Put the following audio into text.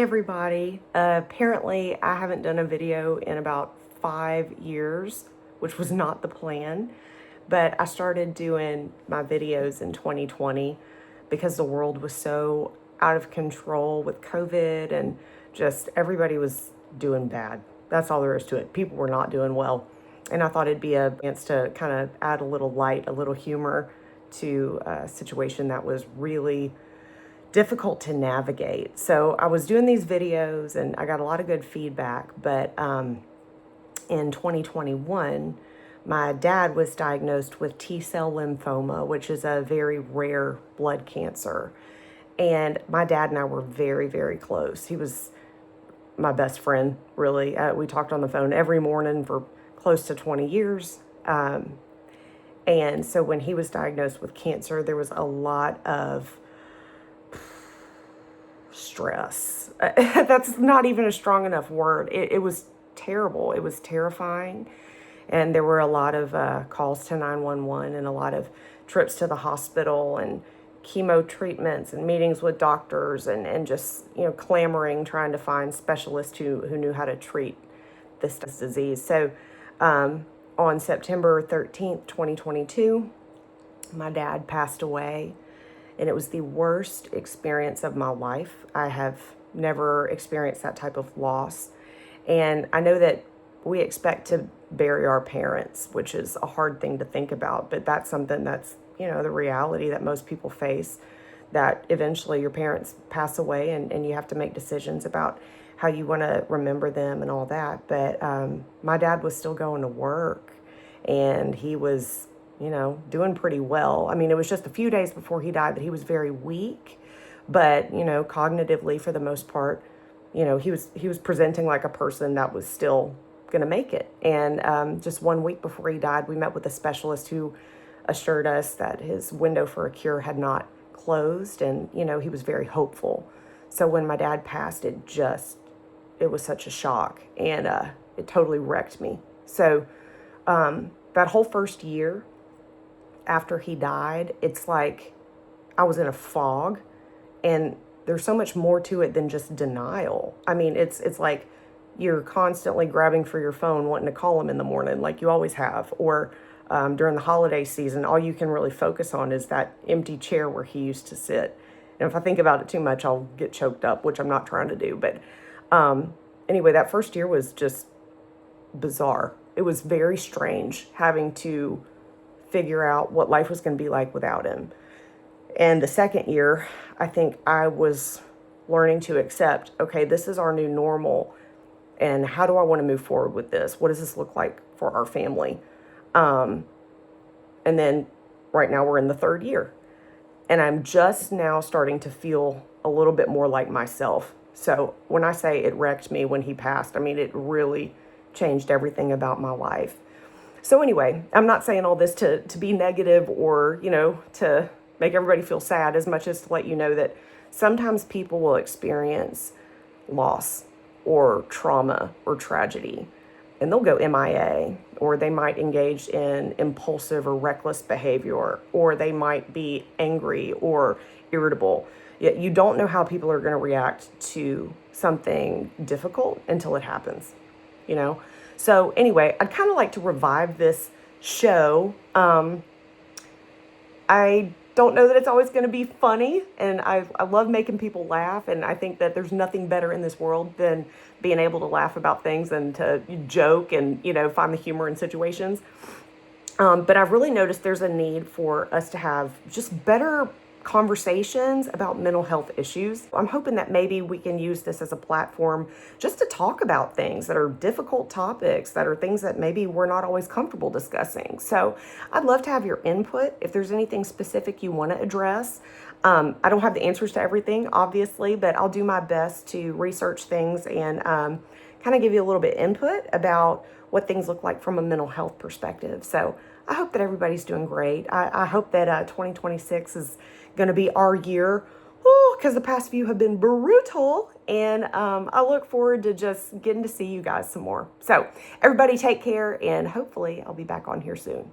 everybody. Apparently I haven't done a video in about 5 years, which was not the plan, but I started doing my videos in 2020 because the world was so out of control with COVID and just everybody was doing bad. That's all there is to it. People were not doing well. And I thought it'd be a chance to kind of add a little light, a little humor to a situation that was really difficult to navigate. So I was doing these videos and I got a lot of good feedback, but in 2021, my dad was diagnosed with T-cell lymphoma, which is a very rare blood cancer. And my dad and I were very, very close. He was my best friend, really. We talked on the phone every morning for close to 20 years. And so when he was diagnosed with cancer, there was a lot of stress. That's not even a strong enough word. It was terrible. It was terrifying. And there were a lot of calls to 911 and a lot of trips to the hospital and chemo treatments and meetings with doctors and just, clamoring, trying to find specialists who knew how to treat this disease. So on September 13th, 2022, my dad passed away. And it was the worst experience of my life. I have never experienced that type of loss. And I know that we expect to bury our parents, which is a hard thing to think about, but that's something that's, the reality that most people face, that eventually your parents pass away and you have to make decisions about how you want to remember them and all that. But my dad was still going to work and he was doing pretty well. I mean, it was just a few days before he died that he was very weak, but, cognitively for the most part, he was presenting like a person that was still going to make it. And just 1 week before he died, we met with a specialist who assured us that his window for a cure had not closed. And, he was very hopeful. So when my dad passed, it was such a shock and it totally wrecked me. So that whole first year, after he died, it's like I was in a fog, and there's so much more to it than just denial. I mean, it's like you're constantly grabbing for your phone, wanting to call him in the morning like you always have, or during the holiday season, all you can really focus on is that empty chair where he used to sit. And if I think about it too much, I'll get choked up, which I'm not trying to do. But anyway, that first year was just bizarre. It was very strange having to figure out what life was going to be like without him. And the second year, I think I was learning to accept, okay, this is our new normal. And how do I want to move forward with this? What does this look like for our family? And then right now we're in the third year. And I'm just now starting to feel a little bit more like myself. So when I say it wrecked me when he passed, I mean, it really changed everything about my life. So anyway, I'm not saying all this to be negative or, to make everybody feel sad, as much as to let you know that sometimes people will experience loss or trauma or tragedy and they'll go MIA, or they might engage in impulsive or reckless behavior, or they might be angry or irritable. Yet you don't know how people are going to react to something difficult until it happens, So anyway, I'd kind of like to revive this show. I don't know that it's always going to be funny, and I love making people laugh, and I think that there's nothing better in this world than being able to laugh about things and to joke and, find the humor in situations. But I've really noticed there's a need for us to have just better conversations about mental health issues. I'm hoping that maybe we can use this as a platform just to talk about things that are difficult topics, that are things that maybe we're not always comfortable discussing. So I'd love to have your input if there's anything specific you want to address. I don't have the answers to everything, obviously, but I'll do my best to research things and kind of give you a little bit input about what things look like from a mental health perspective. So I hope that everybody's doing great. I hope that 2026 is going to be our year, because the past few have been brutal, and I look forward to just getting to see you guys some more. So everybody take care, and hopefully I'll be back on here soon.